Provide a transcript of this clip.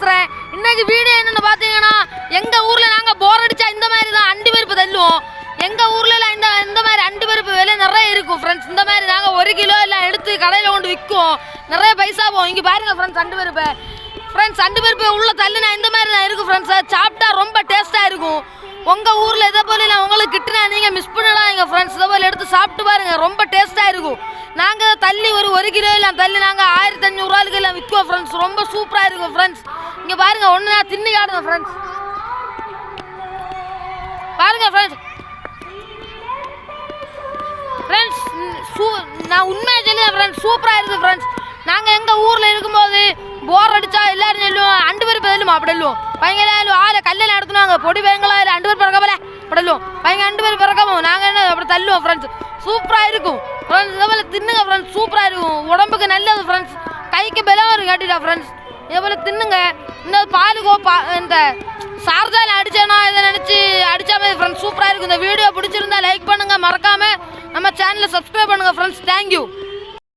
பேசுகிறேன். இன்றைக்கி வீடியோ என்னென்னு பார்த்தீங்கன்னா, எங்கள் ஊரில் நாங்கள் போர் அடித்தா இந்த மாதிரி தான் அண்டி பருப்பு தள்ளுவோம். எங்கள் ஊரில் இந்த மாதிரி அண்டி பருப்பு விலை நிறைய இருக்கும் ஃப்ரெண்ட்ஸ். இந்த மாதிரி நாங்கள் 1 கிலோ எல்லாம் எடுத்து கடையில் கொண்டு விற்குவோம். நிறைய பைசா போகும். இங்கே பாருங்கள் ஃப்ரெண்ட்ஸ் அண்டி பருப்பு. ஃப்ரெண்ட்ஸ் அண்டி பருப்பு உள்ள தள்ளுனா இந்த மாதிரி தான் இருக்கும் ஃப்ரெண்ட்ஸ். சாப்பிட்டா ரொம்ப டேஸ்ட்டாக இருக்கும். உங்கள் ஊரில் இதை போல நான் உங்களுக்கு கிட்டுனா நீங்கள் மிஸ் பண்ணலாங்க ஃப்ரெண்ட்ஸ். இதை போல் எடுத்து சாப்பிட்டு பாருங்கள், ரொம்ப டேஸ்ட்டாக இருக்கும். நாங்கள் தள்ளி 1 கிலோ எல்லாம் தள்ளி நாங்கள் 1500 ரூபாய்க்கு எல்லாம் விற்குவோம் ஃப்ரெண்ட்ஸ். ரொம்ப சூப்பராக இருக்கும் ஃப்ரெண்ட்ஸ். இங்கே பாருங்கள், ஒன்று நான் தின்னு காட்டுங்க ஃப்ரெண்ட்ஸ். பாருங்கள் ஃப்ரெண்ட்ஸ். ஃப்ரெண்ட்ஸ் நான் உண்மையாக சொல்லுவேன் ஃப்ரெண்ட்ஸ், சூப்பராக இருக்குது ஃப்ரெண்ட்ஸ். நாங்கள் எங்கள் ஊரில் இருக்கும்போது போர் அடித்தா எல்லோரும் சொல்லுவோம் அண்டு பருப்பு தள்ளுமா அப்படி இல்லுவோம். பயங்கர ஆளை கல்லில் நடத்துனாங்க பொடி பயங்களா இல்லை அண்டு பருப்பு பிறக்கப்பல அப்படல்லுவோம். பயங்கர அண்டு பருப்பு பிறக்காமோ நாங்கள் என்ன அப்படி தள்ளுவோம் ஃப்ரெண்ட்ஸ். சூப்பராக இருக்கும் ஃப்ரெண்ட்ஸ். இதே போல் தின்னுங்க ஃப்ரெண்ட்ஸ், சூப்பராக இருக்கும். உடம்புக்கு நல்லது ஃப்ரெண்ட்ஸ். கைக்கு பலம் வரும் கேட்டுட்டா ஃப்ரெண்ட்ஸ். இதே போல் தின்னுங்க. இந்த பாலுக்கோ இந்த சார்ஜால் அடித்தேனா இதை நினச்சி அடித்தா மாதிரி ஃப்ரெண்ட்ஸ் சூப்பராக இருக்கும். இந்த வீடியோ பிடிச்சிருந்தா லைக் பண்ணுங்கள், மறக்காமல் நம்ம சேனலை சப்ஸ்கிரைப் பண்ணுங்கள் ஃப்ரெண்ட்ஸ். தேங்க்யூ.